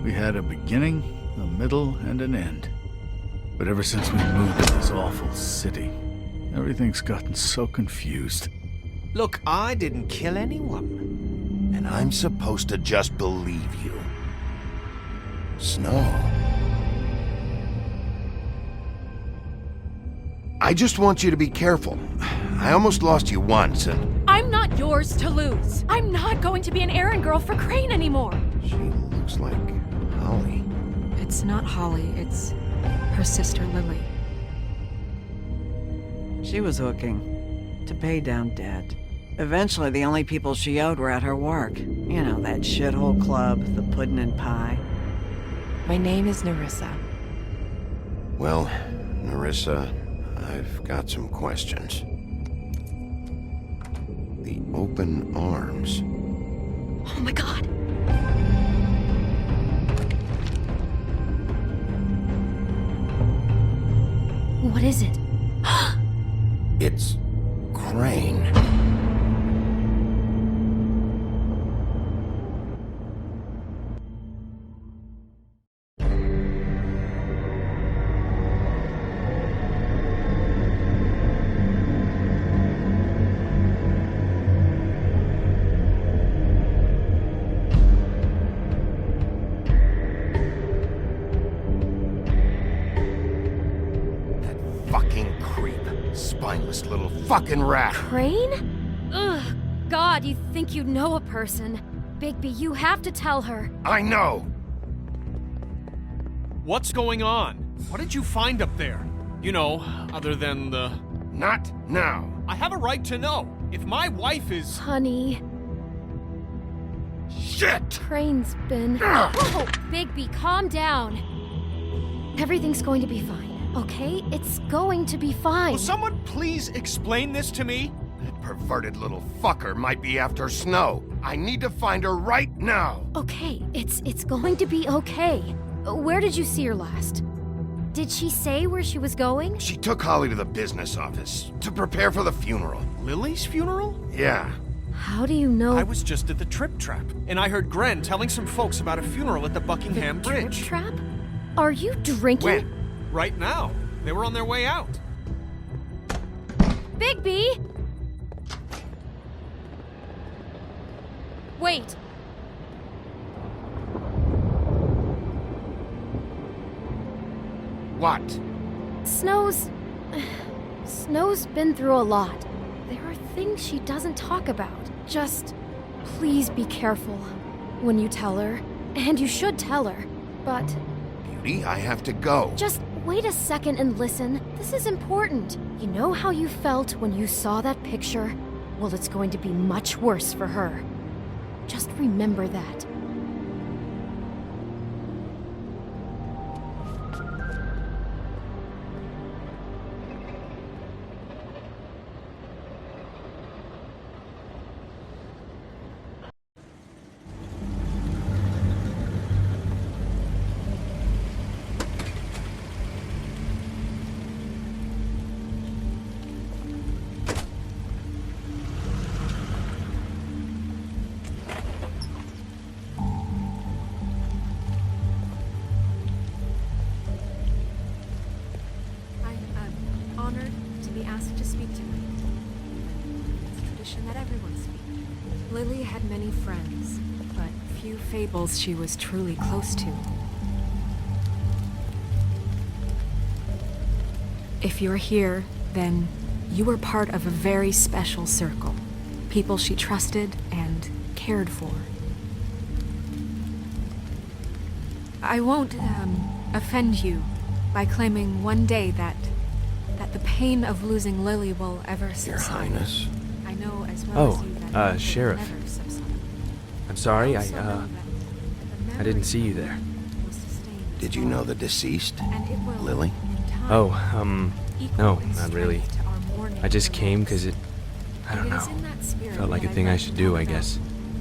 We had a beginning, a middle, and an end. But ever since we moved to this awful city, everything's gotten so confused. Look, I didn't kill anyone. And I'm supposed to just believe you. Snow. I just want you to be careful. I almost lost you once, and... I'm not yours to lose. I'm not going to be an errand girl for Crane anymore. She looks like Holly. It's not Holly, it's her sister Lily. She was hooking to pay down debt. Eventually, the only people she owed were at her work. You know, that shithole club, the puddin' and pie. My name is Nerissa. Well, Nerissa, I've got some questions. The open arms. Oh my god. What is it? It's Crane. Fucking creep. Spineless little fucking rat. Crane? Ugh. God, you think you know a person. Bigby, you have to tell her. I know. What's going on? What did you find up there? You know, other than the... Not now. I have a right to know. If my wife is... Honey, Shit! Crane's been... Whoa! Bigby, calm down. Everything's going to be fine, okay? It's going to be fine. Will someone please explain this to me? That perverted little fucker might be after Snow. I need to find her right now. Okay, it's going to be okay. Where did you see her last? Did she say where she was going? She took Holly to the business office to prepare for the funeral. Lily's funeral? Yeah. How do you know? I was just at the Trip Trap, and I heard Gren telling some folks about a funeral at the Buckingham Trip Bridge. Trap? Are you drinking? When? Right now. They were on their way out. Bigby! Wait. What? Snow's been through a lot. There are things she doesn't talk about. Just please be careful when you tell her. And you should tell her. But Beauty, I have to go. just wait a second and listen. This is important. You know how you felt when you saw that picture? Well, it's going to be much worse for her. Just remember that. I'm honored to be asked to speak tonight. It's tradition that everyone speak. Lily had many friends, but few fables she was truly close to. If you're here, then you were part of a very special circle. People she trusted and cared for. I won't, offend you by claiming one day that the pain of losing Lily will ever Your subside. Highness. I know as well as you that it will Sheriff. never subside. I'm sorry, Also know that the I didn't see you there. memory will sustain its Did you know bond, the deceased? and it will, Lily? in time, Oh, equal no, in not really. strength to our mourning I just for came those. because I don't It is know. in that spirit Felt like that a thing I'd I like should to do, talk I about guess.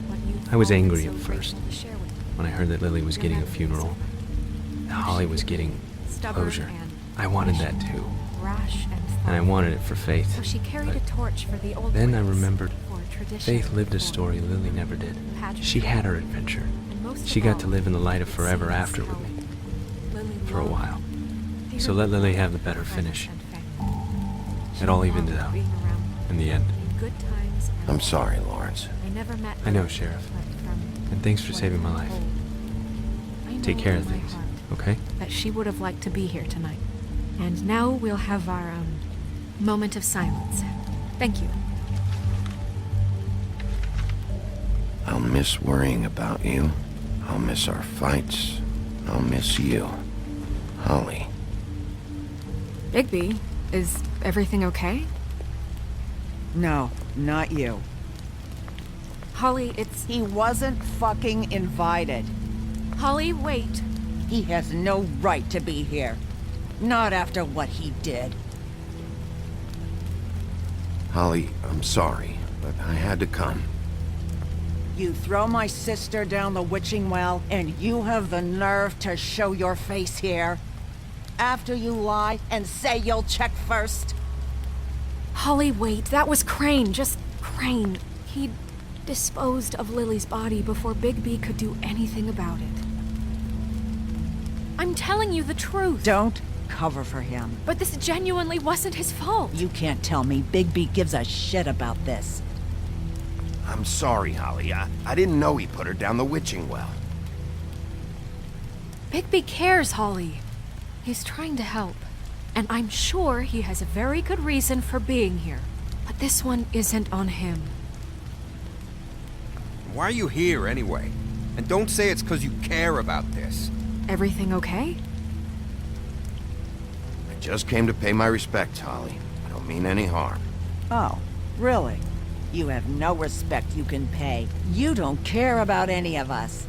what you've I was all been angry so at first, grateful to share with me. when I heard that Lily was Your getting a memories funeral. of it. And Holly was getting Stubborn closure. and I wanted that passionate, too. rash and And I thoughtful. wanted it for Faith. So she carried a But torch for the old then I ways, remembered for tradition, Faith lived a for story Lily never did. pageantry, She had her adventure. and most She of got all, to live in the light of it forever seems after with how me. Lily For a loved while. me. So let Lily have the better finish. It all evened it out. In the end. I'm sorry, Lawrence. I know, Sheriff. And thanks for saving my life. Take care of things, okay? That she would have liked to be here tonight. And now we'll have our moment of silence. Thank you. I'll miss worrying about you. I'll miss our fights. I'll miss you. Holly. Bigby, is everything okay? No, not you. Holly, it's... He wasn't fucking invited. Holly, wait. He has no right to be here. Not after what he did. Holly, I'm sorry, but I had to come. You throw my sister down the witching well, and you have the nerve to show your face here? After you lie and say you'll check first? Holly, wait. That was Crane. Just Crane. He disposed of Lily's body before Bigby could do anything about it. I'm telling you the truth. Don't cover for him. But this genuinely wasn't his fault. You can't tell me Bigby gives a shit about this. I'm sorry, Holly. I didn't know he put her down the witching well. Bigby cares, Holly. He's trying to help. And I'm sure he has a very good reason for being here. But this one isn't on him. Why are you here, anyway? And don't say it's because you care about this. Everything okay? I just came to pay my respects, Holly. I don't mean any harm. Oh, really? You have no respect you can pay. You don't care about any of us.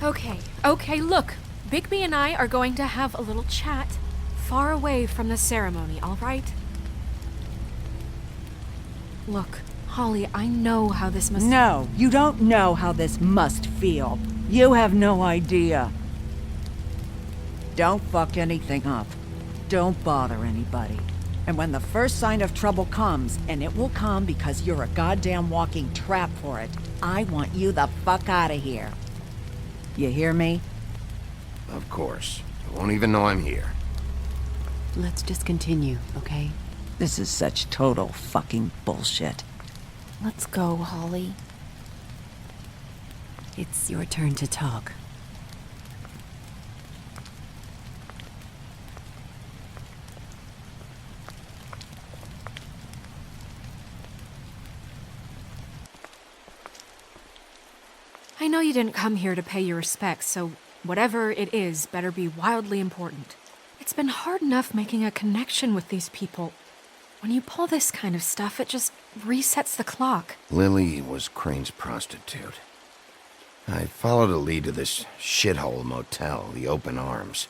Okay, look. Bigby and I are going to have a little chat far away from the ceremony, all right? Look, Holly, I know how this must... No, you don't know how this must feel. You have no idea. Don't fuck anything up. Don't bother anybody. And when the first sign of trouble comes, and it will come because you're a goddamn walking trap for it, I want you the fuck out of here. You hear me? Of course. You won't even know I'm here. Let's just continue, okay? This is such total fucking bullshit. Let's go, Holly. It's your turn to talk. I know you didn't come here to pay your respects, so whatever it is better be wildly important. It's been hard enough making a connection with these people. When you pull this kind of stuff, it just resets the clock. Lily was Crane's prostitute. I followed a lead to this shithole motel, the Open Arms.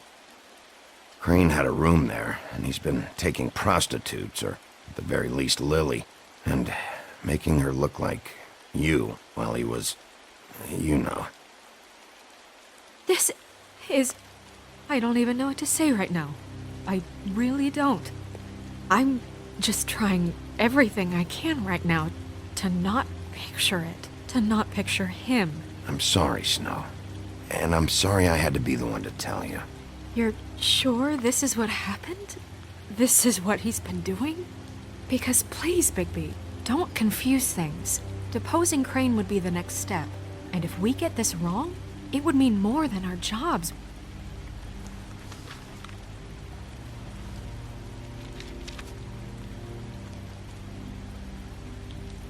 Crane had a room there, and he's been taking prostitutes, or at the very least Lily, and making her look like you while he was, you know. This is... I don't even know what to say right now. I really don't. I'm just trying everything I can right now to not picture it, to not picture him. I'm sorry, Snow. And I'm sorry I had to be the one to tell you. You're sure this is what happened? This is what he's been doing? Because please, Bigby, don't confuse things. Deposing Crane would be the next step. And if we get this wrong, it would mean more than our jobs.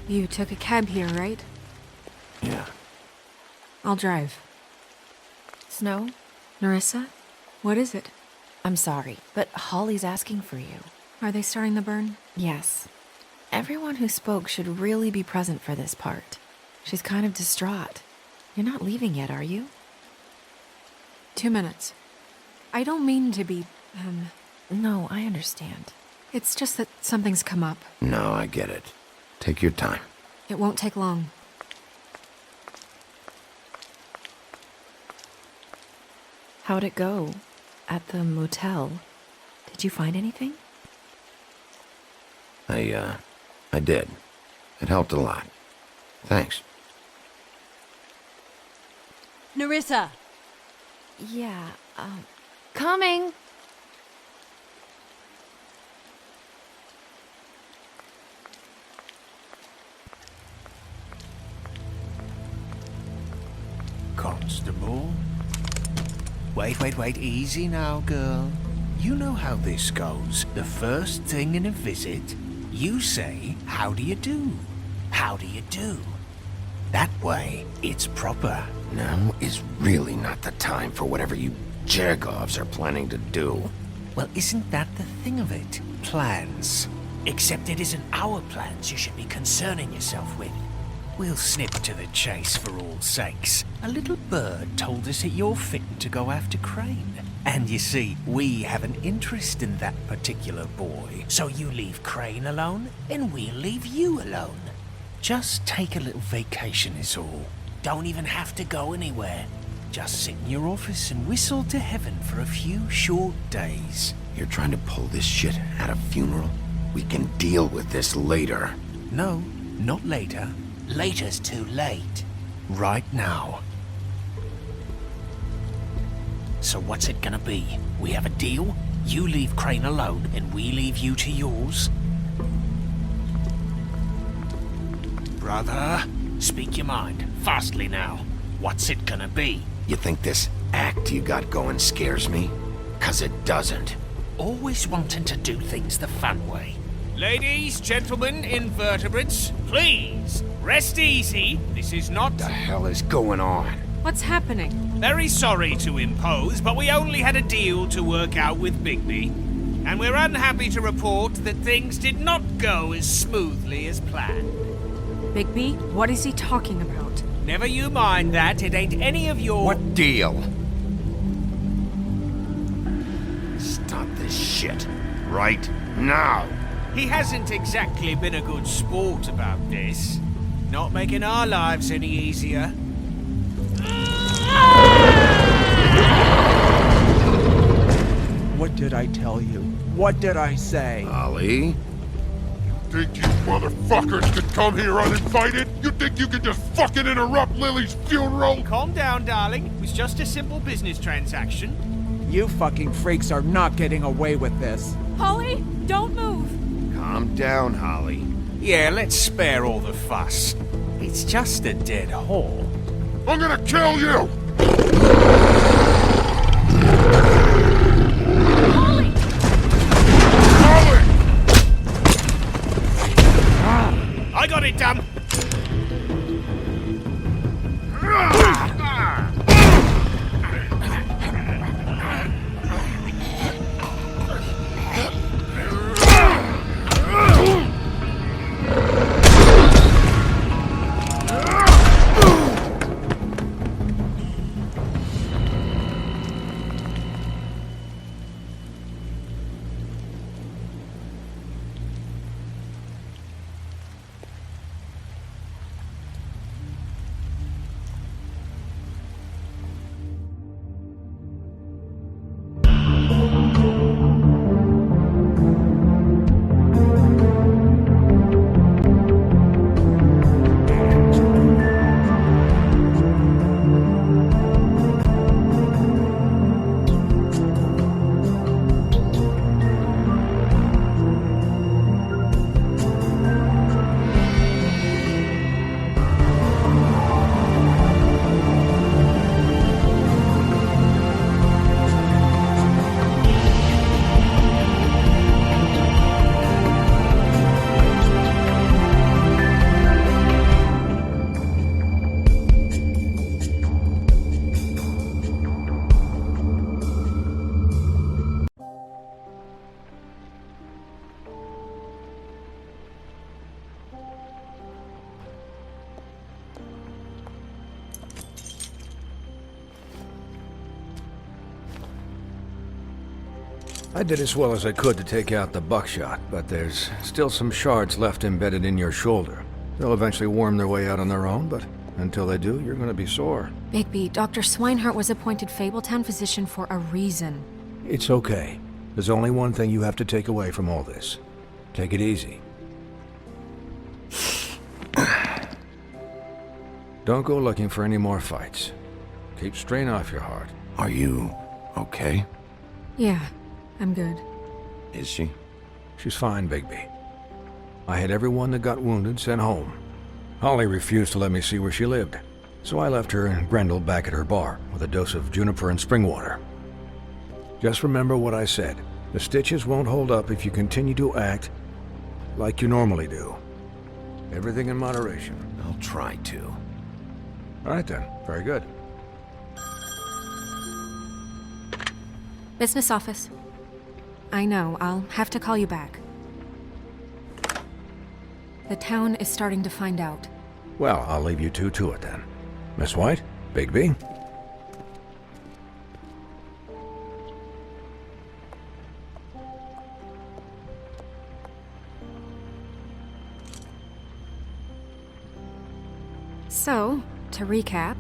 You took a cab here, right? Yeah. I'll drive. Snow? Narissa? What is it? I'm sorry, but Holly's asking for you. Are they starting the burn? Yes. Everyone who spoke should really be present for this part. She's kind of distraught. You're not leaving yet, are you? 2 minutes. I don't mean to be, No, I understand. It's just that something's come up. No, I get it. Take your time. It won't take long. How'd it go? At the motel? Did you find anything? I did. It helped a lot. Thanks. Nerissa! Yeah, coming. Constable? Wait, easy now, girl. You know how this goes. The first thing in a visit, you say, how do you do? How do you do? That way, it's proper. Now is really not the time for whatever you Jergovs are planning to do. Well, isn't that the thing of it? Plans. Except it isn't our plans you should be concerning yourself with. We'll snip to the chase for all sakes. A little bird told us that you're fitting to go after Crane. And you see, we have an interest in that particular boy. So you leave Crane alone, and we'll leave you alone. Just take a little vacation is all. Don't even have to go anywhere. Just sit in your office and whistle to heaven for a few short days. You're trying to pull this shit at a funeral? We can deal with this later. No, not later. Later's too late. Right now. So what's it gonna be? We have a deal? You leave Crane alone, and we leave you to yours? Brother, speak your mind. Fastly now. What's it gonna be? You think this act you got going scares me? 'Cause it doesn't. Always wanting to do things the fun way. Ladies, gentlemen, invertebrates, please, rest easy. This is not... What the hell is going on? What's happening? Very sorry to impose, but we only had a deal to work out with Bigby. And we're unhappy to report that things did not go as smoothly as planned. Bigby, what is he talking about? Never you mind that, it ain't any of your... What deal? Stop this shit. Right now. He hasn't exactly been a good sport about this. Not making our lives any easier. What did I tell you? What did I say? Ollie? Think you motherfuckers could come here uninvited? You think you could just fucking interrupt Lily's funeral? Calm down, darling. It was just a simple business transaction. You fucking freaks are not getting away with this. Holly, don't move! Calm down, Holly. Yeah, let's spare all the fuss. It's just a dead whore. I'm gonna kill you! Holly! Holly! I got it done! I did as well as I could to take out the buckshot, but there's still some shards left embedded in your shoulder. They'll eventually worm their way out on their own, but until they do, you're gonna be sore. Bigby, Dr. Swinehart was appointed Fabletown physician for a reason. It's okay. There's only one thing you have to take away from all this. Take it easy. Don't go looking for any more fights. Keep strain off your heart. Are you okay? Yeah, I'm good. Is she? She's fine, Bigby. I had everyone that got wounded sent home. Holly refused to let me see where she lived, so I left her and Grendel back at her bar with a dose of juniper and spring water. Just remember what I said. The stitches won't hold up if you continue to act like you normally do. Everything in moderation. I'll try to. All right then. Very good. Business office. I know, I'll have to call you back. The town is starting to find out. Well, I'll leave you two to it then. Miss White, Bigby. So, to recap,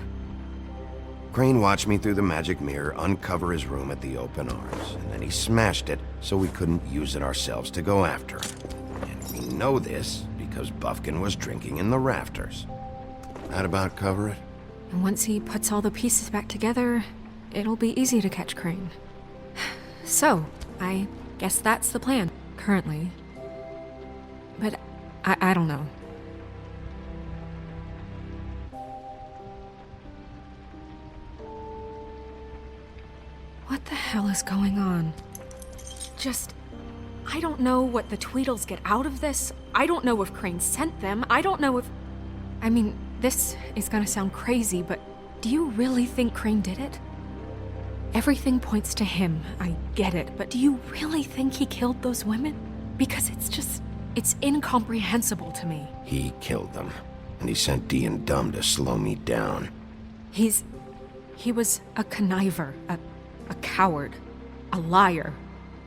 Crane watched me through the magic mirror uncover his room at the open arms, and then he smashed it so we couldn't use it ourselves to go after him. And we know this because Buffkin was drinking in the rafters. That about cover it? and once he puts all the pieces back together, it'll be easy to catch Crane. So, I guess that's the plan, currently. But I don't know. What the hell is going on? I don't know what the Tweedles get out of this. I don't know if Crane sent them. I don't know if... I mean, this is gonna sound crazy, but do you really think Crane did it? Everything points to him, I get it, but do you really think he killed those women? Because it's incomprehensible to me. He killed them, and he sent Dee and Dumb to slow me down. He was a conniver, a coward, a liar,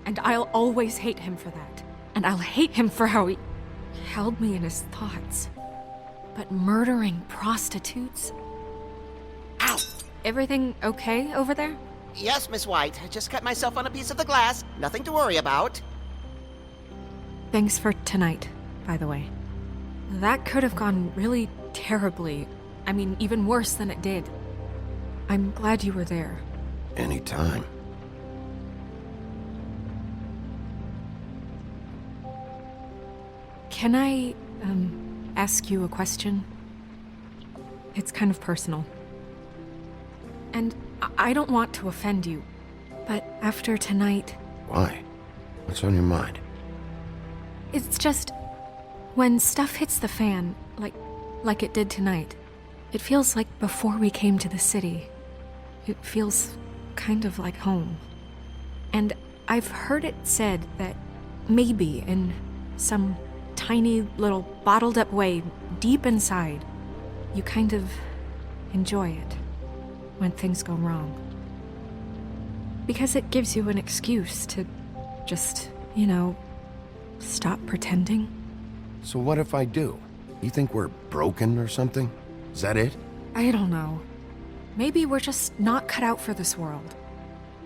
and I'll always hate him for that. And I'll hate him for how he held me in his thoughts. But murdering prostitutes? Ow! Everything okay over there? Yes, Miss White. I just cut myself on a piece of the glass. Nothing to worry about. Thanks for tonight, by the way. That could have gone really terribly. I mean, even worse than it did. I'm glad you were there. Anytime. Can I, ask you a question? It's kind of personal. And I don't want to offend you, but after tonight... Why? What's on your mind? It's just... when stuff hits the fan, like it did tonight, it feels like before we came to the city. It feels kind of like home. And I've heard it said that maybe in some tiny little bottled up way deep inside, you kind of enjoy it when things go wrong. Because it gives you an excuse to just, stop pretending. So what if I do? You think we're broken or something? Is that it? I don't know. Maybe we're just not cut out for this world.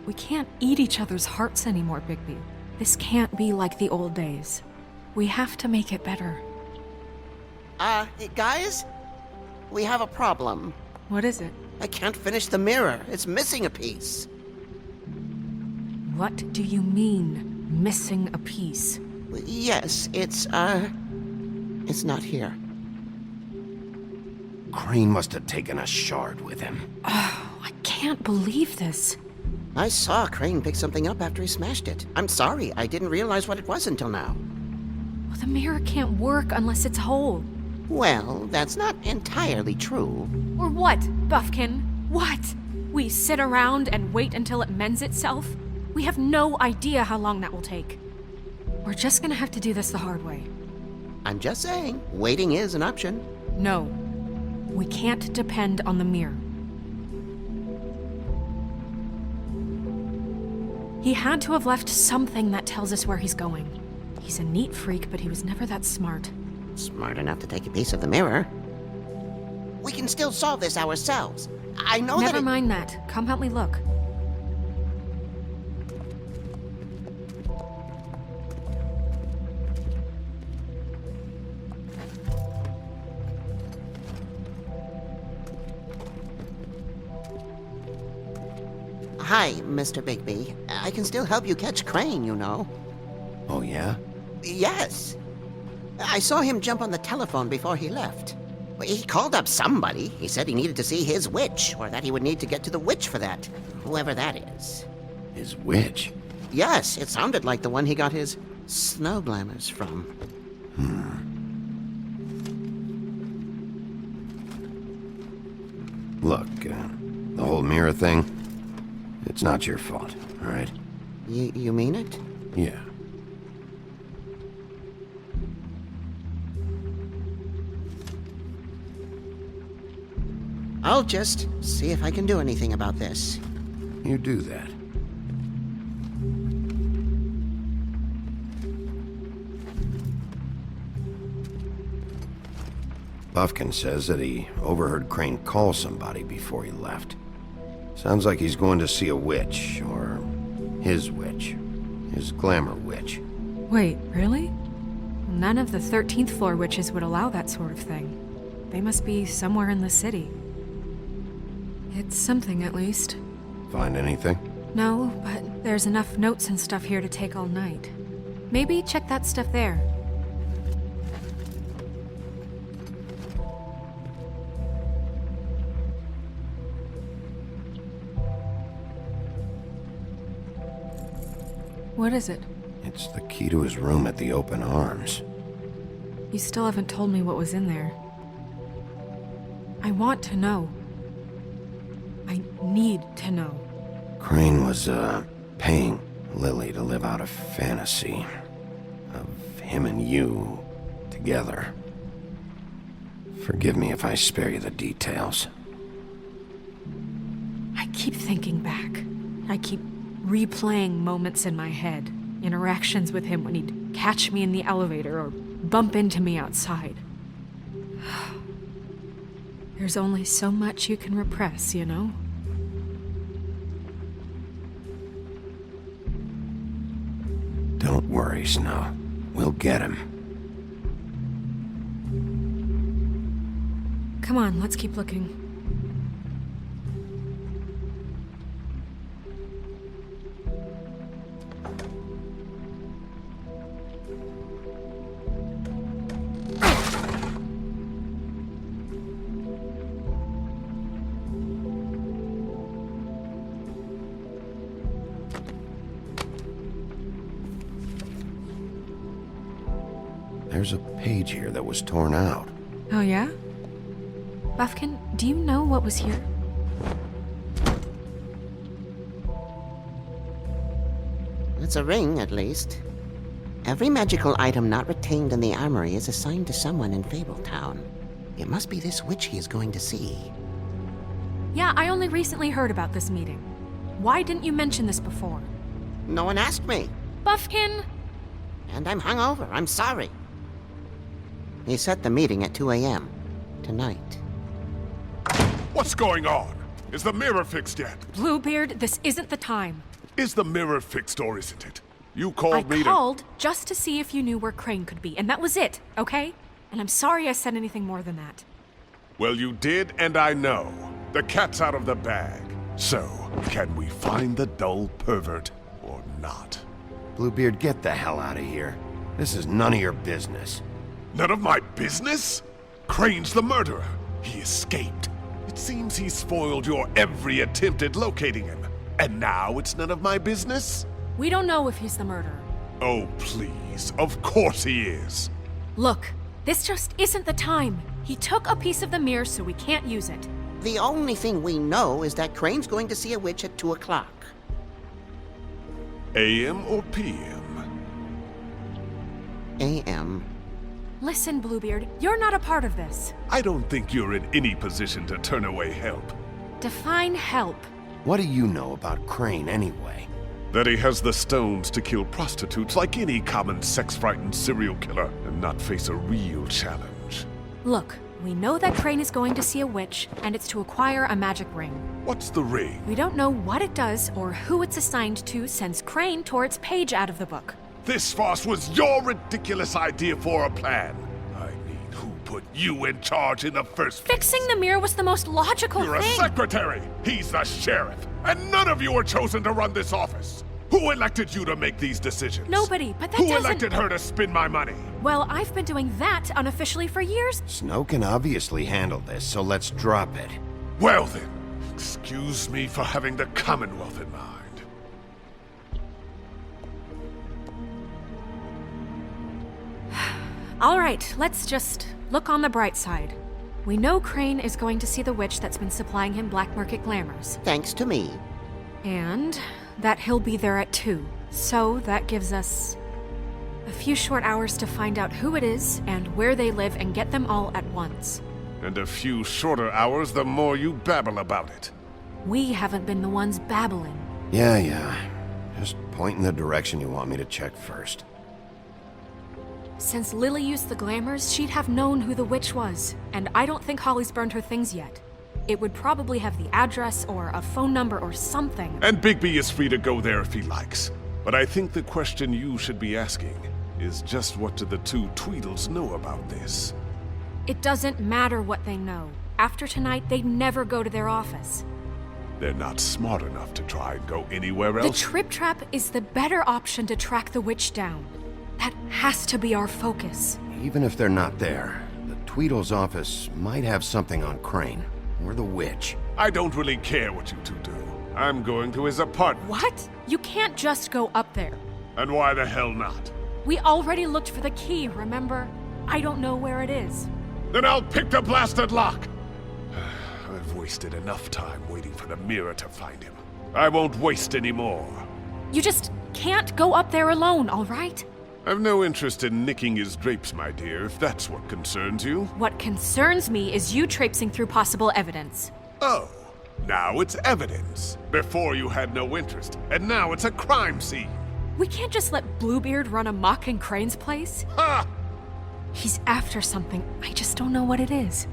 We can't eat each other's hearts anymore, Bigby. This can't be like the old days. We have to make it better. Guys? We have a problem. What is it? I can't finish the mirror. It's missing a piece. What do you mean, missing a piece? Yes, it's not here. Crane must have taken a shard with him. Oh, I can't believe this. I saw Crane pick something up after he smashed it. I'm sorry, I didn't realize what it was until now. Well, the mirror can't work unless it's whole. Well, that's not entirely true. Or what, Buffkin? What? We sit around and wait until it mends itself? We have no idea how long that will take. We're just gonna have to do this the hard way. I'm just saying, waiting is an option. No. We can't depend on the mirror. He had to have left something that tells us where he's going. He's a neat freak, but he was never that smart. Smart enough to take a piece of the mirror. We can still solve this ourselves. I know Never mind that. Come help me look. Hi, Mr. Bigby. I can still help you catch Crane, you know. Oh, yeah? Yes. I saw him jump on the telephone before he left. He called up somebody. He said he needed to see his witch, or that he would need to get to the witch for that. Whoever that is. His witch? Yes, it sounded like the one he got his snow glamours from. Look, the whole mirror thing, it's not your fault, all right? You mean it? Yeah. I'll just see if I can do anything about this. You do that. Buffkin says that he overheard Crane call somebody before he left. Sounds like he's going to see a witch, or his witch. His glamour witch. Wait, really? None of the 13th floor witches would allow that sort of thing. They must be somewhere in the city. It's something, at least. Find anything? No, but there's enough notes and stuff here to take all night. Maybe check that stuff there. What is it? It's the key to his room at the Open Arms. You still haven't told me what was in there. I want to know. I need to know. Crane was, paying Lily to live out a fantasy of him and you together. Forgive me if I spare you the details. I keep thinking back. I keep replaying moments in my head. Interactions with him when he'd catch me in the elevator or bump into me outside. There's only so much you can repress, you know? Don't worry, Snow. We'll get him. Come on, let's keep looking. There's a page here that was torn out. Oh, yeah? Buffkin, do you know what was here? It's a ring, at least. Every magical item not retained in the armory is assigned to someone in Fabletown. It must be this witch he is going to see. Yeah, I only recently heard about this meeting. Why didn't you mention this before? No one asked me. Buffkin! And I'm hungover. I'm sorry. He set the meeting at 2 a.m. tonight. What's going on? Is the mirror fixed yet? Bluebeard, this isn't the time. Is the mirror fixed or isn't it? You called me I called just to see if you knew where Crane could be, and that was it, okay? And I'm sorry I said anything more than that. Well, you did, and I know. The cat's out of the bag. So, can we find the dull pervert or not? Bluebeard, get the hell out of here. This is none of your business. None of my business? Crane's the murderer. He escaped. It seems he spoiled your every attempt at locating him. And now it's none of my business? We don't know if he's the murderer. Oh, please. Of course he is. Look, this just isn't the time. He took a piece of the mirror, so we can't use it. The only thing we know is that Crane's going to see a witch at 2 o'clock. AM or PM? AM. Listen, Bluebeard, you're not a part of this. I don't think you're in any position to turn away help. Define help. What do you know about Crane, anyway? That he has the stones to kill prostitutes like any common sex-frightened serial killer and not face a real challenge. Look, we know that Crane is going to see a witch, and it's to acquire a magic ring. What's the ring? We don't know what it does or who it's assigned to since Crane tore its page out of the book. This farce was your ridiculous idea for a plan. I mean, who put you in charge in the first place? Fixing the mirror was the most logical You're thing. a secretary! He's the sheriff! And none of you are chosen to run this office. Who elected you to make these decisions? Nobody, but that Who doesn't... elected her to spend my money? Well, I've been doing that unofficially for years. Snow can obviously handle this, so let's drop it. Well then, excuse me for having the Commonwealth in mind. All right, let's just look on the bright side. We know Crane is going to see the witch that's been supplying him black market glamours. Thanks to me. And that he'll be there at 2. So that gives us a few short hours to find out who it is and where they live and get them all at once. And a few shorter hours the more you babble about it. We haven't been the ones babbling. Yeah. Just point in the direction you want me to check first. Since Lily used the glamours, she'd have known who the witch was, and I don't think Holly's burned her things yet. It would probably have the address or a phone number or something. And Bigby is free to go there if he likes. But I think the question you should be asking is just what do the two Tweedles know about this? It doesn't matter what they know. After tonight, they'd never go to their office. They're not smart enough to try and go anywhere The else. Trip Trap is the better option to track the witch down. That has to be our focus. Even if they're not there, the Tweedle's office might have something on Crane. Or the witch. I don't really care what you two do. I'm going to his apartment. What? You can't just go up there. And why the hell not? We already looked for the key, remember? I don't know where it is. Then I'll pick the blasted lock! I've wasted enough time waiting for the mirror to find him. I won't waste any more. You just can't go up there alone, all right? I've no interest in nicking his drapes, my dear, if that's what concerns you. What concerns me is you traipsing through possible evidence. Oh, now it's evidence. Before you had no interest, and now it's a crime scene. We can't just let Bluebeard run amok in Crane's place. Ha! He's after something. I just don't know what it is.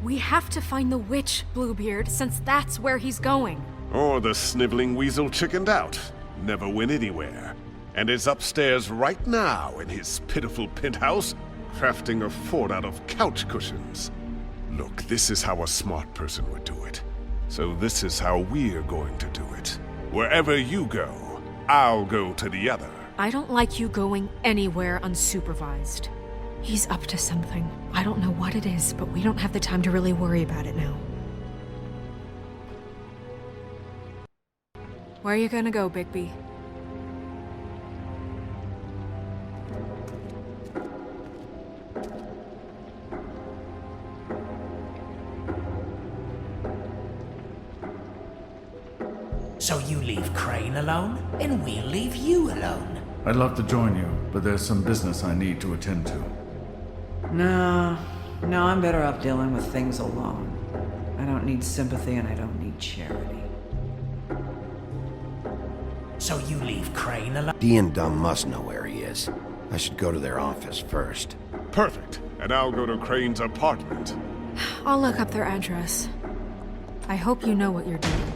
We have to find the witch, Bluebeard, since that's where he's going. Or the sniveling weasel chickened out. Never went anywhere. And is upstairs right now in his pitiful penthouse, crafting a fort out of couch cushions. Look, this is how a smart person would do it. So this is how we're going to do it. Wherever you go, I'll go to the other. I don't like you going anywhere unsupervised. He's up to something. I don't know what it is, but we don't have the time to really worry about it now. Where are you gonna go, Bigby? So you leave Crane alone, and we'll leave you alone. I'd love to join you, but there's some business I need to attend to. No, I'm better off dealing with things alone. I don't need sympathy and I don't need charity. So you leave Crane alone? Dee and Dumb must know where he is. I should go to their office first. Perfect. And I'll go to Crane's apartment. I'll look up their address. I hope you know what you're doing.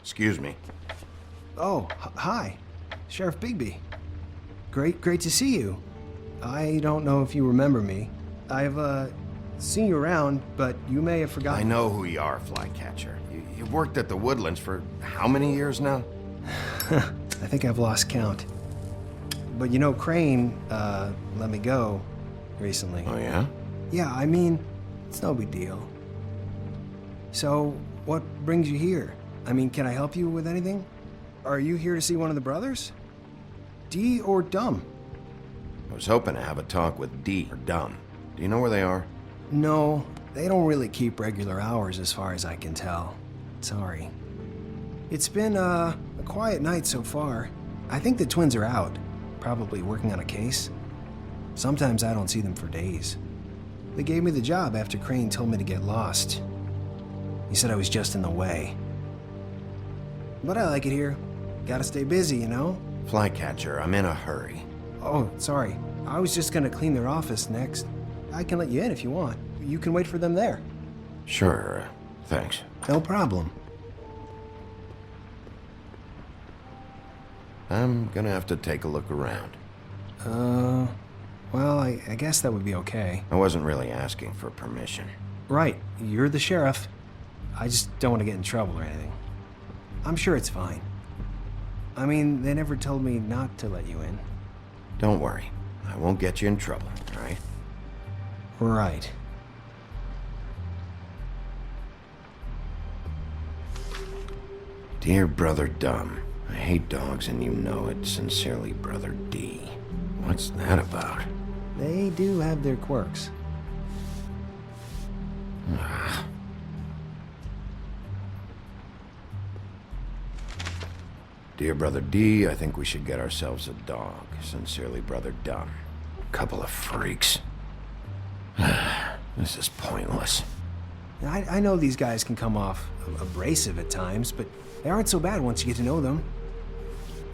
Excuse me. Oh, hi. Sheriff Bigby. Great to see you. I don't know if you remember me. I've, seen you around, but you may have forgotten. I know who you are, Flycatcher. You've worked at the Woodlands for how many years now? I think I've lost count. But you know, Crane, let me go recently. Oh, yeah? Yeah, I mean, it's no big deal. So, what brings you here? I mean, can I help you with anything? Are you here to see one of the brothers? Dee or Dumb? I was hoping to have a talk with Dee or Dumb. Do you know where they are? No, they don't really keep regular hours as far as I can tell. Sorry. It's been, a quiet night so far. I think the twins are out, probably working on a case. Sometimes I don't see them for days. They gave me the job after Crane told me to get lost. He said I was just in the way. But I like it here. Gotta stay busy, you know? Flycatcher, I'm in a hurry. Oh, sorry. I was just gonna clean their office next. I can let you in if you want. You can wait for them there. Sure, thanks. No problem. I'm gonna have to take a look around. Well, I guess that would be okay. I wasn't really asking for permission. Right, you're the sheriff. I just don't want to get in trouble or anything. I'm sure it's fine. I mean, they never told me not to let you in. Don't worry. I won't get you in trouble, all right? Right. Dear Brother Dumb, I hate dogs and you know it. Sincerely, Brother D. What's that about? They do have their quirks. Dear Brother D, I think we should get ourselves a dog. Sincerely, Brother Dumb. Couple of freaks. This is pointless. I know these guys can come off abrasive at times, but they aren't so bad once you get to know them.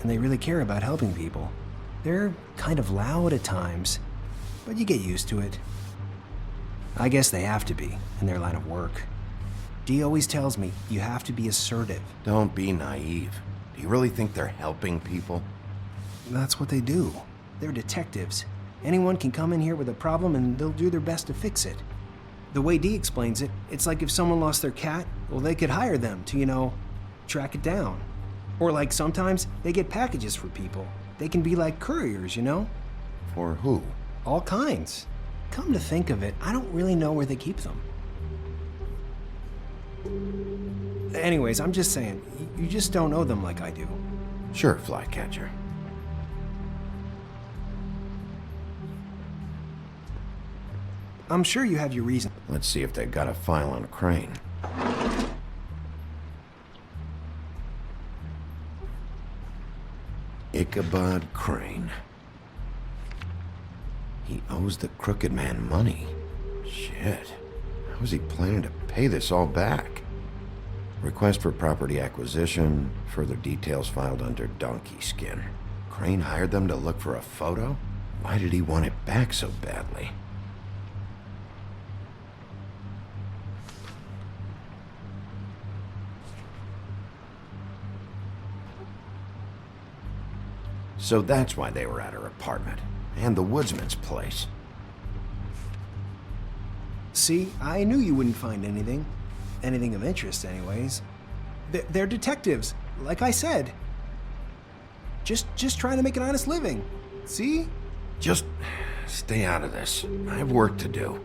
And they really care about helping people. They're kind of loud at times, but you get used to it. I guess they have to be, in their line of work. Dee always tells me you have to be assertive. Don't be naive. Do you really think they're helping people? That's what they do. They're detectives. Anyone can come in here with a problem and they'll do their best to fix it. The way Dee explains it, it's like if someone lost their cat, well, they could hire them to, track it down. Or like sometimes they get packages for people. They can be like couriers, For who? All kinds. Come to think of it, I don't really know where they keep them. Anyways, I'm just saying, you just don't know them like I do. Sure, Flycatcher. I'm sure you have your reason. Let's see if they've got a file on Crane. Ichabod Crane. He owes the crooked man money. Shit. How is he planning to pay this all back? Request for property acquisition. Further details filed under donkey skin. Crane hired them to look for a photo? Why did he want it back so badly? So that's why they were at her apartment. And the woodsman's place. See, I knew you wouldn't find anything. Anything of interest, anyways. They're detectives, like I said. Just trying to make an honest living. See? Just stay out of this. I have work to do.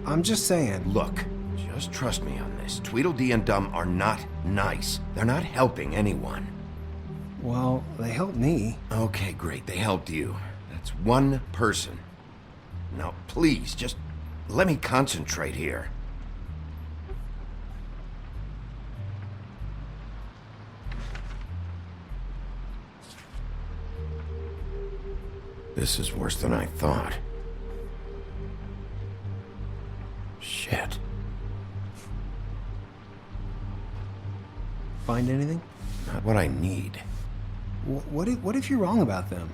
I'm just saying. Look, just trust me on this. Tweedledee and Dumb are not nice. They're not helping anyone. Well, they helped me. Okay, great. They helped you. That's one person. Now, please, just let me concentrate here. This is worse than I thought. Shit. Find anything? Not what I need. What if you're wrong about them?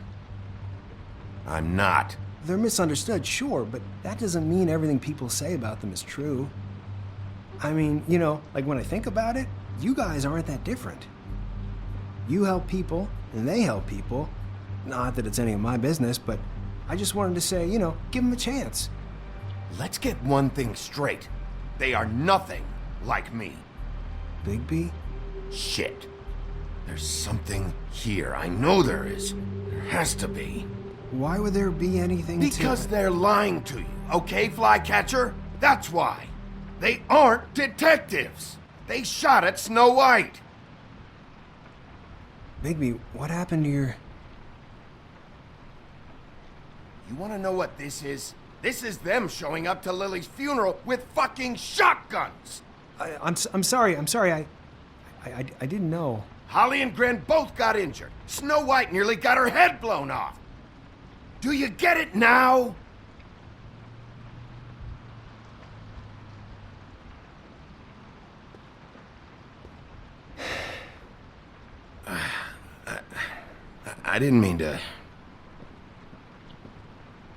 I'm not. They're misunderstood, sure, but that doesn't mean everything people say about them is true. I mean, like when I think about it, you guys aren't that different. You help people, and they help people. Not that it's any of my business, but I just wanted to say, give them a chance. Let's get one thing straight. They are nothing like me. Bigby? Shit. There's something here. I know there is. There has to be. Why would there be anything Because they're lying to you, okay, Flycatcher? That's why. They aren't detectives. They shot at Snow White. Bigby, what happened to your... You want to know what this is? This is them showing up to Lily's funeral with fucking shotguns. I'm sorry. I didn't know. Holly and Gren both got injured. Snow White nearly got her head blown off. Do you get it now? I didn't mean to...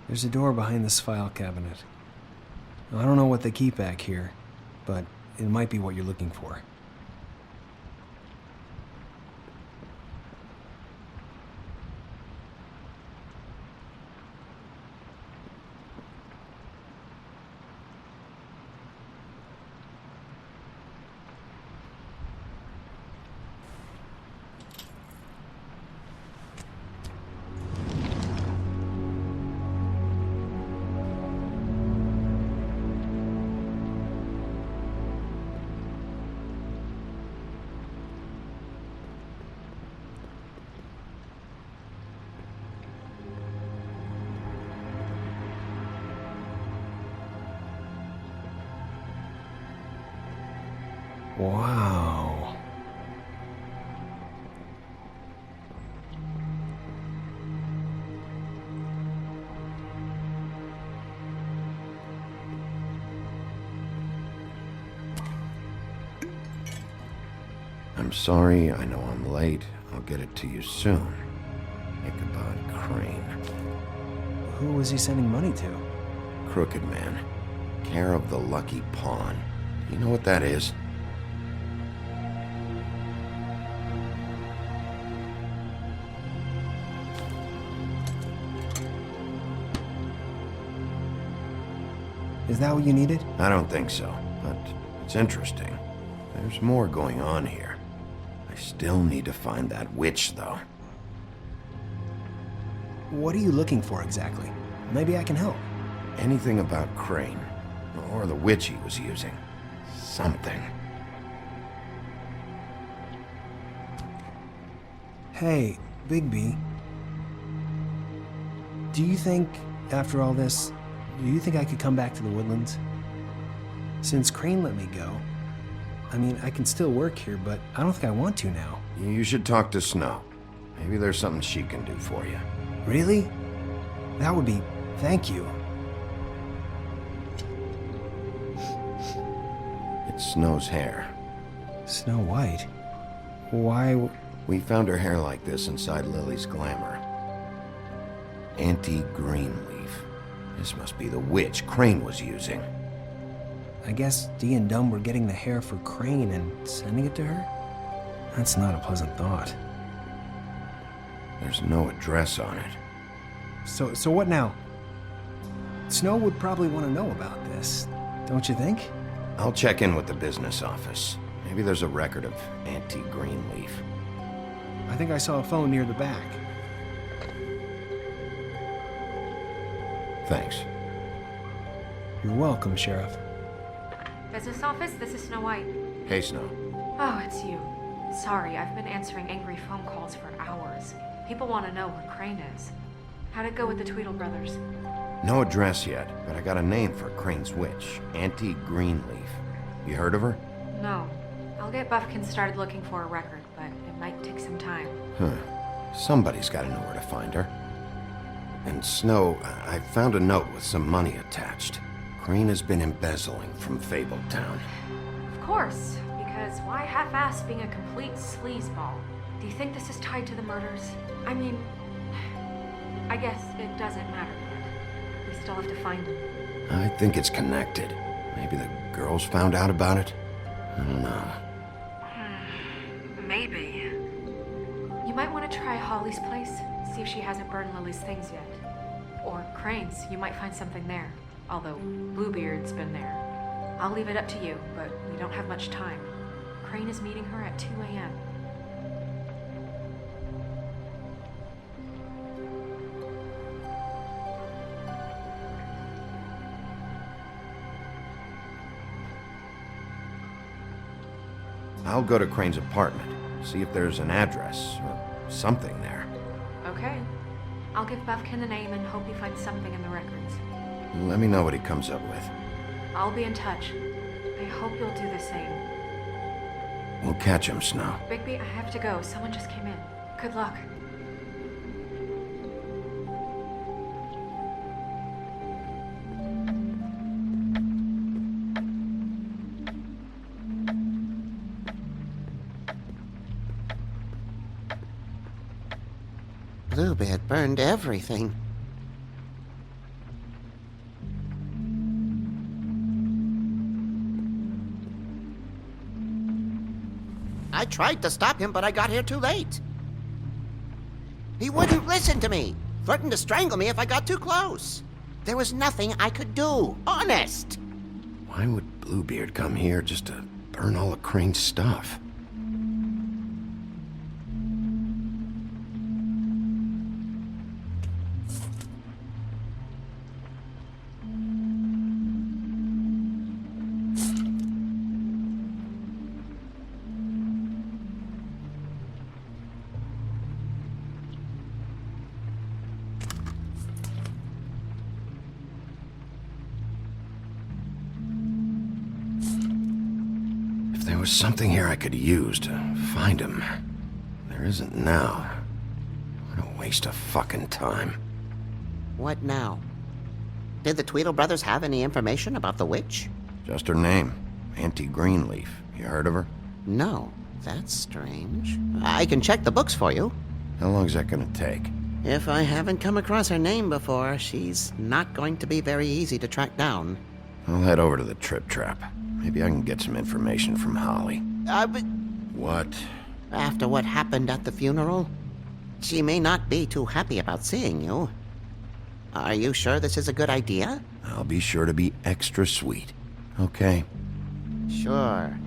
There's a door behind this file cabinet. I don't know what they keep back here, but it might be what you're looking for. Wow. I'm sorry, I know I'm late. I'll get it to you soon. Ichabod Crane. Who was he sending money to? Crooked man. Care of the Lucky Pawn. You know what that is? Is that what you needed? I don't think so, but it's interesting. There's more going on here. I still need to find that witch, though. What are you looking for exactly? Maybe I can help. Anything about Crane, or the witch he was using. Something. Hey, Bigby. Do you think, after all this, do you think I could come back to the Woodlands? Since Crane let me go, I mean, I can still work here, but I don't think I want to now. You should talk to Snow. Maybe there's something she can do for you. Really? That would be... thank you. It's Snow's hair. Snow White? Why... We found her hair like this inside Lily's glamour. Anti-Greenleaf. This must be the witch Crane was using. I guess Dee and Dumb were getting the hair for Crane and sending it to her? That's not a pleasant thought. There's no address on it. So what now? Snow would probably want to know about this, don't you think? I'll check in with the business office. Maybe there's a record of Anti-Greenleaf. I think I saw a phone near the back. Thanks. You're welcome, Sheriff. Business office, this is Snow White. Hey, Snow. Oh, it's you. Sorry, I've been answering angry phone calls for hours. People want to know where Crane is. How'd it go with the Tweedle brothers? No address yet, but I got a name for Crane's witch. Anti-Greenleaf. You heard of her? No. I'll get Buffkin started looking for a record, but it might take some time. Huh. Somebody's got to know where to find her. And Snow, I found a note with some money attached. Crane has been embezzling from Fabletown. Of course, because why half-ass being a complete sleazeball? Do you think this is tied to the murders? I mean, I guess it doesn't matter yet. We still have to find him. I think it's connected. Maybe the girls found out about it? I don't know. Maybe. You might want to try Holly's place, see if she hasn't burned Lily's things yet. Or Crane's, you might find something there. Although Bluebeard's been there. I'll leave it up to you, but we don't have much time. Crane is meeting her at 2 a.m. I'll go to Crane's apartment, see if there's an address or something there. Okay. I'll give Buffkin a name and hope he finds something in the records. Let me know what he comes up with. I'll be in touch. I hope you'll do the same. We'll catch him, Snow. Bigby, I have to go. Someone just came in. Good luck. Bluebeard burned everything. I tried to stop him, but I got here too late. He wouldn't listen to me. Threatened to strangle me if I got too close. There was nothing I could do. Honest. Why would Bluebeard come here just to burn all of Crane's stuff? was something here I could use to find him. There isn't now. What a waste of fucking time. What now? Did the Tweedle brothers have any information about the witch? Just her name. Auntie Greenleaf. You heard of her? No. That's strange. I can check the books for you. How long's that gonna take? If I haven't come across her name before, she's not going to be very easy to track down. I'll head over to the Trip Trap. Maybe I can get some information from Holly. But... What? After what happened at the funeral, she may not be too happy about seeing you. Are you sure this is a good idea? I'll be sure to be extra sweet. Okay. Sure.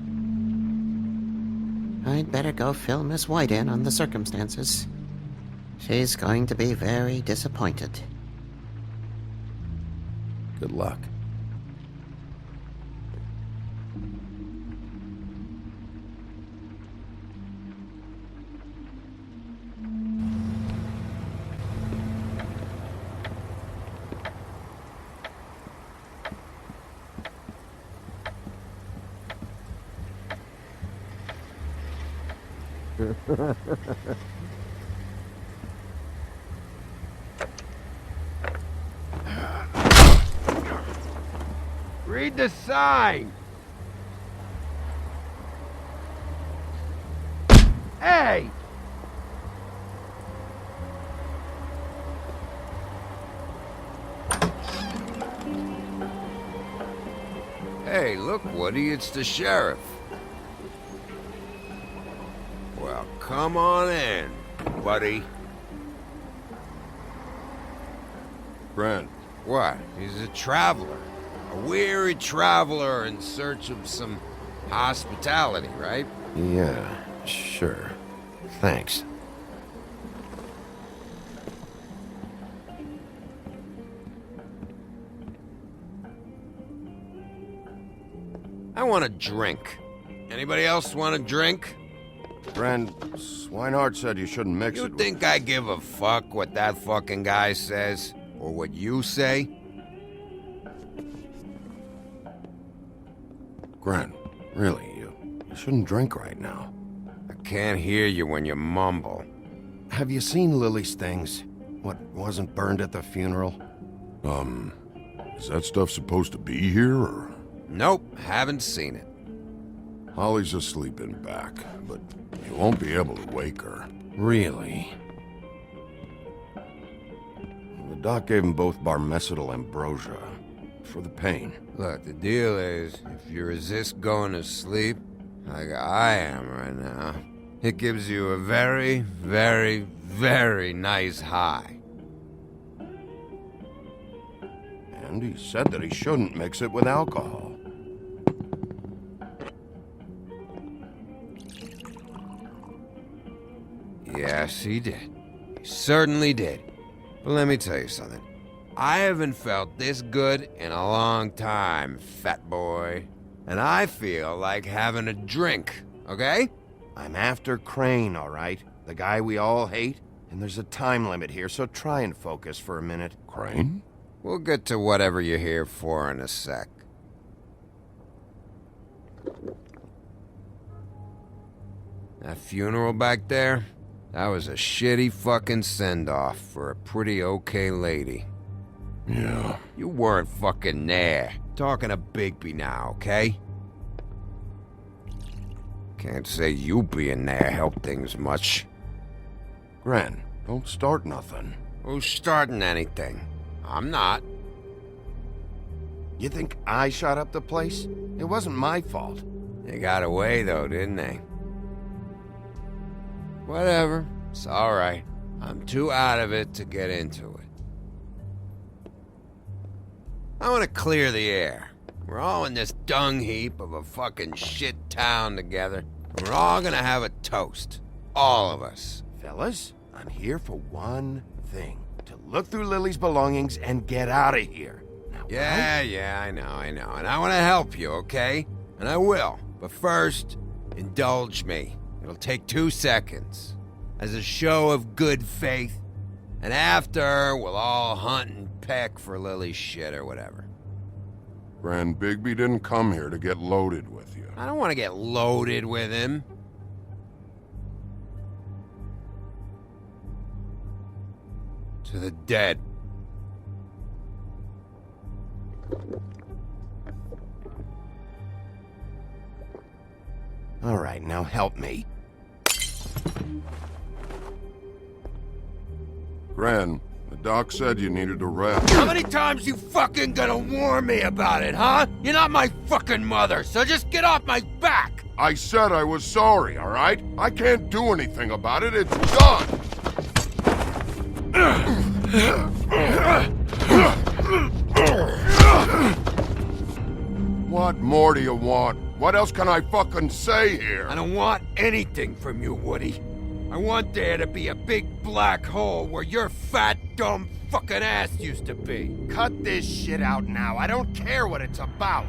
I'd better go fill Miss White in on the circumstances. She's going to be very disappointed. Good luck. Read the sign! Hey! Hey, look, Woody, it's the sheriff. Well, come on in, buddy. Brent. What? He's a traveler. A weary traveler in search of some hospitality, right? Yeah, sure. Thanks. I want a drink. Anybody else want a drink? Brent, Swinehart said you shouldn't mix You it think I give a fuck what that fucking guy says? Or what you say? Gren, really, you shouldn't drink right now. I can't hear you when you mumble. Have you seen Lily's things? What wasn't burned at the funeral? Is that stuff supposed to be here, or...? Nope, haven't seen it. Holly's asleep in back, but you won't be able to wake her. Really? The doc gave them both barmecidal ambrosia for the pain. Look, the deal is, if you resist going to sleep, like I am right now, it gives you a very, very, very nice high. And he said that he shouldn't mix it with alcohol. Yes, he did. He certainly did. But let me tell you something. I haven't felt this good in a long time, fat boy. And I feel like having a drink, okay? I'm after Crane, all right? The guy we all hate. And there's a time limit here, so try and focus for a minute. Crane? We'll get to whatever you're here for in a sec. That funeral back there? That was a shitty fucking send-off for a pretty okay lady. Yeah. You weren't fucking there. Talking to Bigby now, okay? Can't say you being there helped things much. Gren, don't start nothing. Who's starting anything? I'm not. You think I shot up the place? It wasn't my fault. They got away though, didn't they? Whatever. It's alright. I'm too out of it to get into it. I want to clear the air. We're all in this dung heap of a fucking shit town together. And we're all gonna have a toast. All of us. Fellas, I'm here for one thing. To look through Lily's belongings and get out of here. Now, Yeah, I know. And I want to help you, okay? And I will. But first, indulge me. It'll take 2 seconds. As a show of good faith. And after, we'll all hunt and peck for Lily's shit or whatever. Gran Bigby didn't come here to get loaded with you. I don't want to get loaded with him. To the dead. All right, now help me. Gran, the doc said you needed a rest. How many times you fucking gonna warn me about it, huh? You're not my fucking mother, so just get off my back! I said I was sorry, all right? I can't do anything about it. It's done! What more do you want? What else can I fucking say here? I don't want anything from you, Woody. I want there to be a big black hole where your fat, dumb fucking ass used to be. Cut this shit out now. I don't care what it's about.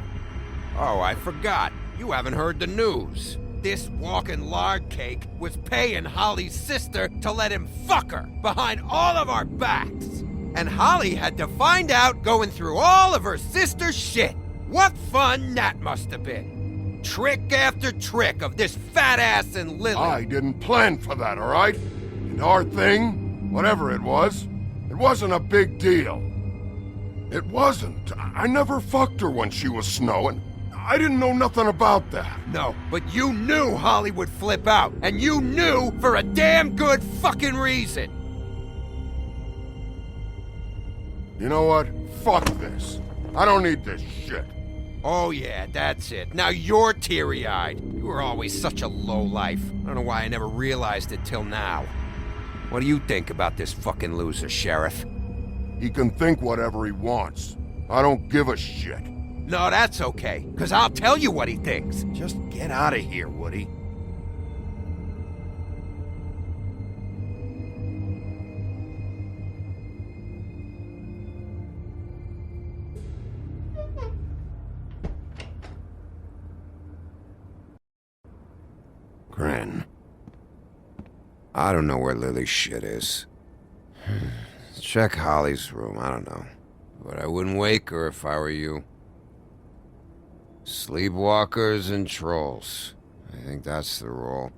Oh, I forgot. You haven't heard the news. This walking lard cake was paying Holly's sister to let him fuck her behind all of our backs. And Holly had to find out going through all of her sister's shit. What fun that must have been. Trick after trick of this fat ass and Lily. I didn't plan for that, all right? And our thing, whatever it wasn't a big deal. It wasn't. I never fucked her when she was snowing. I didn't know nothing about that. No, but you knew Holly would flip out, and you knew for a damn good fucking reason. You know what? Fuck this. I don't need this shit. Oh yeah, that's it. Now you're teary-eyed. You were always such a lowlife. I don't know why I never realized it till now. What do you think about this fucking loser, Sheriff? He can think whatever he wants. I don't give a shit. No, that's okay, because I'll tell you what he thinks. Just get out of here, Woody. Gran. I don't know where Lily's shit is. Check Holly's room, I don't know. But I wouldn't wake her if I were you. Sleepwalkers and trolls. I think that's the rule.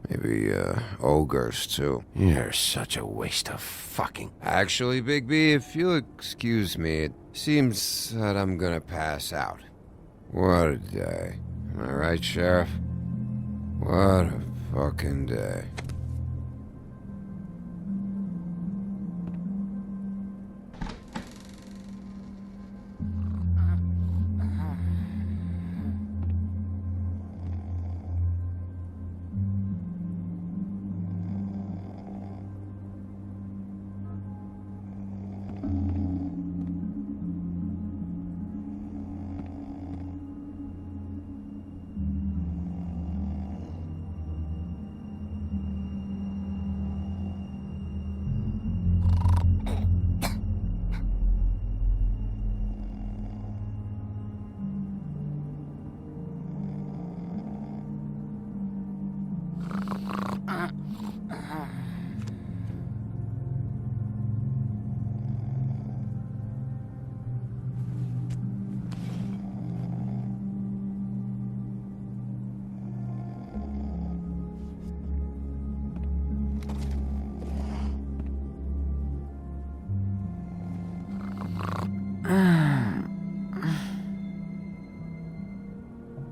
Maybe, ogres, too. You're such a waste of fucking... Actually, Bigby, if you'll excuse me, it seems that I'm gonna pass out. What a day. Am I right, Sheriff? What a fucking day.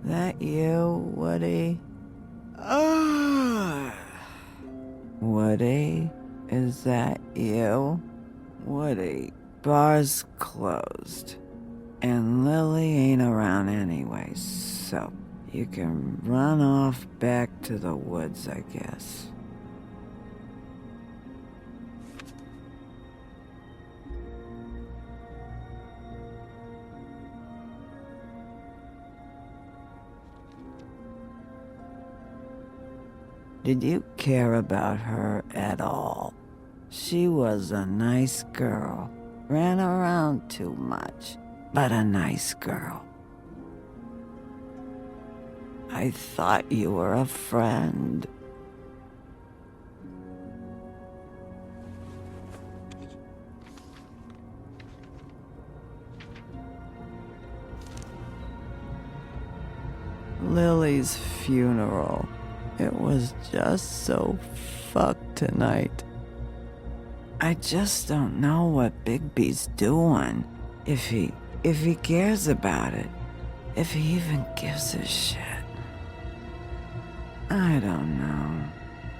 That you, Woody? Woody? Is that you? Woody, bar's closed. And Lily ain't around anyway, so you can run off back to the woods, I guess. Did you care about her at all? She was a nice girl. Ran around too much, but a nice girl. I thought you were a friend. Lily's funeral. It was just so fucked tonight. I just don't know what Bigby's doing. If he cares about it. If he even gives a shit. I don't know.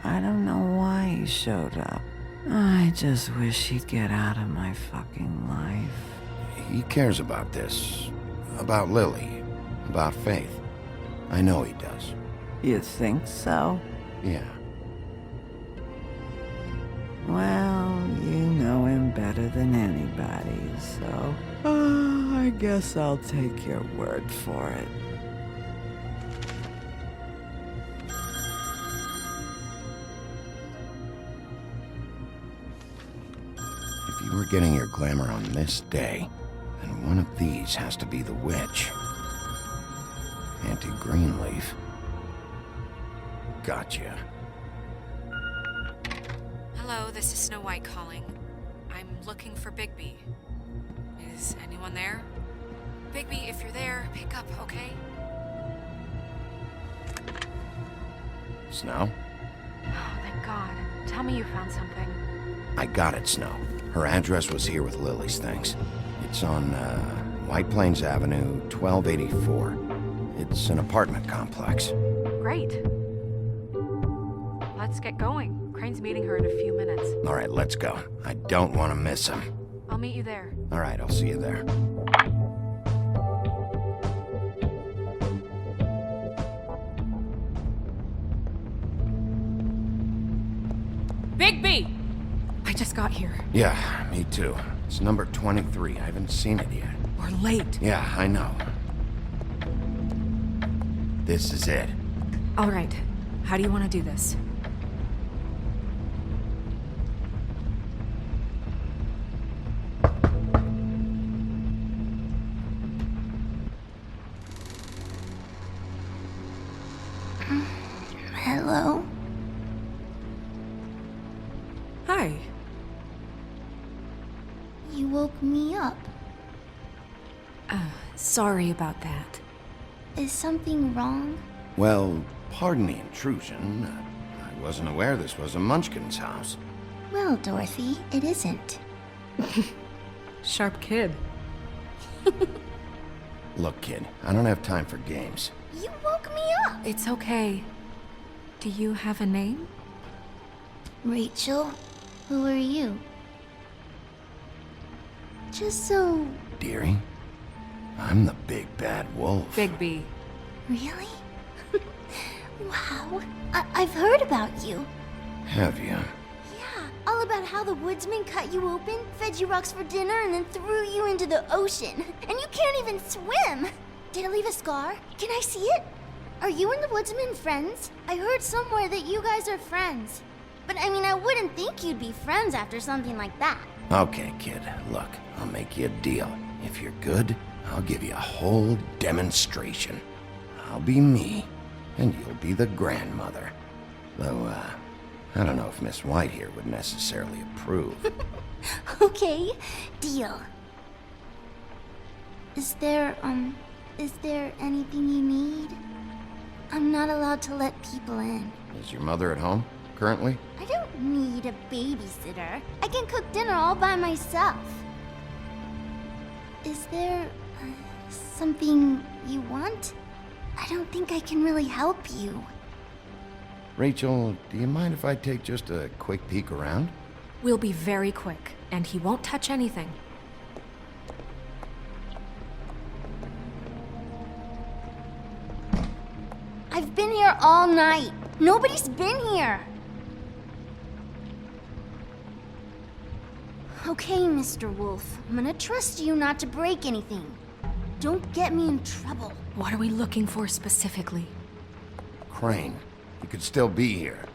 I don't know why he showed up. I just wish he'd get out of my fucking life. He cares about this. About Lily. About Faith. I know he does. You think so? Yeah. Well, you know him better than anybody, so... I guess I'll take your word for it. If you were getting your glamour on this day, then one of these has to be the witch. Auntie Greenleaf. Gotcha. Hello, this is Snow White calling. I'm looking for Bigby. Is anyone there? Bigby, if you're there, pick up, okay? Snow? Oh, thank God. Tell me you found something. I got it, Snow. Her address was here with Lily's things. It's on, White Plains Avenue, 1284. It's an apartment complex. Great. Let's get going. Crane's meeting her in a few minutes. All right, let's go. I don't want to miss him. I'll meet you there. All right, I'll see you there. Bigby! I just got here. Yeah, me too. It's number 23. I haven't seen it yet. We're late. Yeah, I know. This is it. All right. How do you want to do this? Hello? Hi. You woke me up. Sorry about that. Is something wrong? Well, pardon the intrusion. I wasn't aware this was a Munchkin's house. Well, Dorothy, it isn't. Sharp kid. Look, kid, I don't have time for games. You woke me up! It's okay. Do you have a name? Rachel, who are you? Just so... Dearie, I'm the big bad wolf. Bigby. Really? Wow. I've heard about you. Have you? Yeah, all about how the woodsman cut you open, fed you rocks for dinner, and then threw you into the ocean. And you can't even swim! Did it leave a scar? Can I see it? Are you and the woodsman friends? I heard somewhere that you guys are friends. But I mean, I wouldn't think you'd be friends after something like that. Okay, kid, look, I'll make you a deal. If you're good, I'll give you a whole demonstration. I'll be me, and you'll be the grandmother. Though, I don't know if Miss White here would necessarily approve. Okay, deal. Is there anything you need? I'm not allowed to let people in. Is your mother at home, currently? I don't need a babysitter. I can cook dinner all by myself. Is there something you want? I don't think I can really help you. Rachel, do you mind if I take just a quick peek around? We'll be very quick, and he won't touch anything. I've been here all night. Nobody's been here. Okay, Mr. Wolf. I'm gonna trust you not to break anything. Don't get me in trouble. What are we looking for specifically? Crane, you could still be here.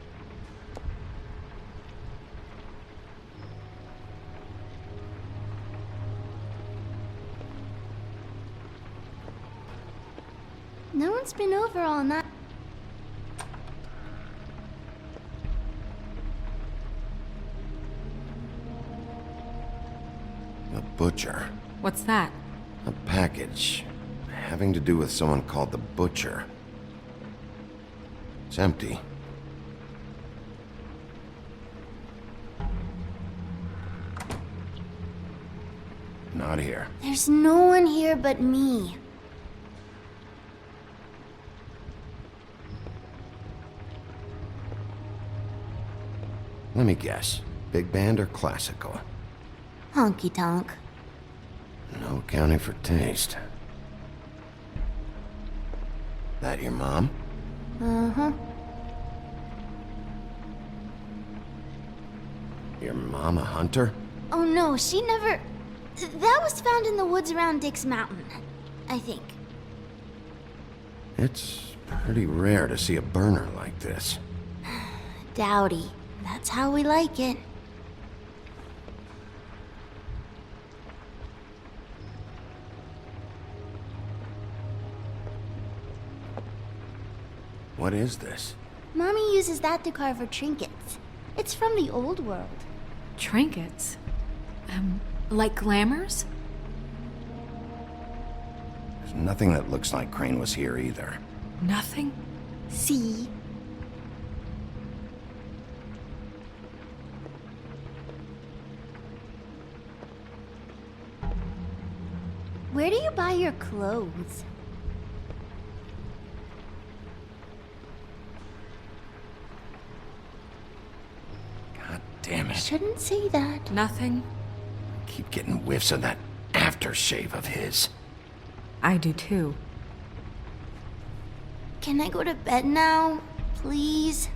No one's been over all night. The Butcher. What's that? A package having to do with someone called the Butcher. It's empty. Not here. There's no one here but me. Let me guess. Big band or classical? Honky tonk. No accounting for taste. That your mom? Uh-huh. Your mom a hunter? Oh no, she never... That was found in the woods around Dick's Mountain, I think. It's pretty rare to see a burner like this. Dowdy. That's how we like it. What is this? Mommy uses that to carve her trinkets. It's from the old world. Trinkets? Like glamours? There's nothing that looks like Crane was here either. Nothing? See? Where do you buy your clothes? God damn it. Shouldn't say that. Nothing? Keep getting whiffs of that aftershave of his. I do too. Can I go to bed now? Please?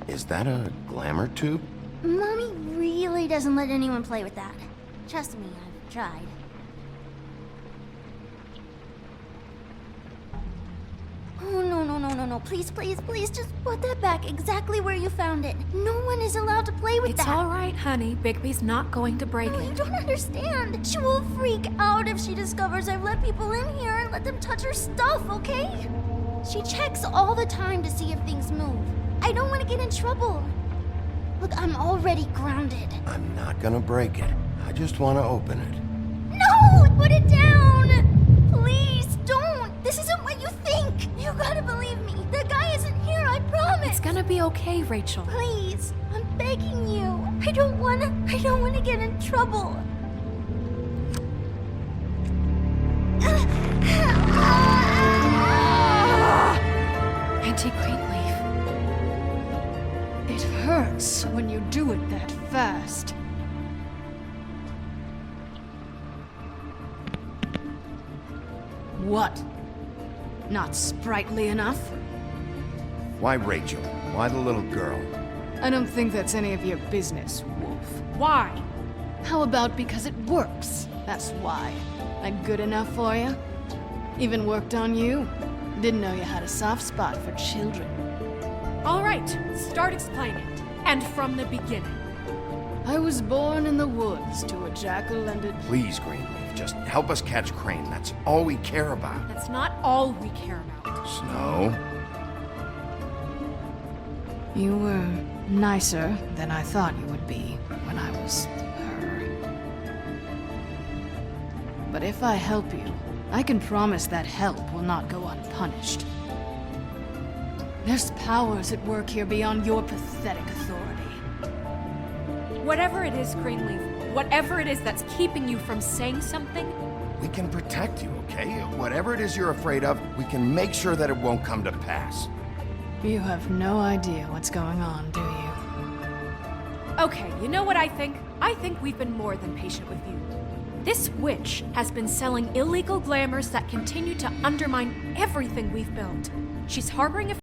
Is that a glamour tube? Mommy really doesn't let anyone play with that. Trust me, I've tried. Oh, no. Please, just put that back exactly where you found it. No one is allowed to play with that. It's all right, honey. Bigby's not going to break No, it. you don't understand. She will freak out if she discovers I've let people in here and let them touch her stuff, okay? She checks all the time to see if things move. I don't want to get in trouble. Look, I'm already grounded. I'm not gonna break it. I just want to open it. No! Put it down! Please, don't! This isn't what you think! You gotta believe me. The guy isn't here, I promise! It's gonna be okay, Rachel. Please, I'm begging you. I don't wanna get in trouble. Auntie Greenleaf. It hurts when you do it that fast. What? Not sprightly enough? Why Rachel? Why the little girl? I don't think that's any of your business, Wolf. Why? How about because it works? That's why. That good enough for you? Even worked on you? Didn't know you had a soft spot for children. All right, start explaining. And from the beginning. I was born in the woods to a jack-o'-lantern. Please, Greenleaf, just help us catch Crane. That's all we care about. That's not all we care about. Snow? You were nicer than I thought you would be when I was her. But if I help you, I can promise that help will not go unpunished. There's powers at work here beyond your pathetic authority. Whatever it is, Greenleaf, whatever it is that's keeping you from saying something, We can protect you, okay? Whatever it is you're afraid of, we can make sure that it won't come to pass. You have no idea what's going on, do you? Okay, you know what I think? I think we've been more than patient with you. This witch has been selling illegal glamours that continue to undermine everything we've built. She's harboring a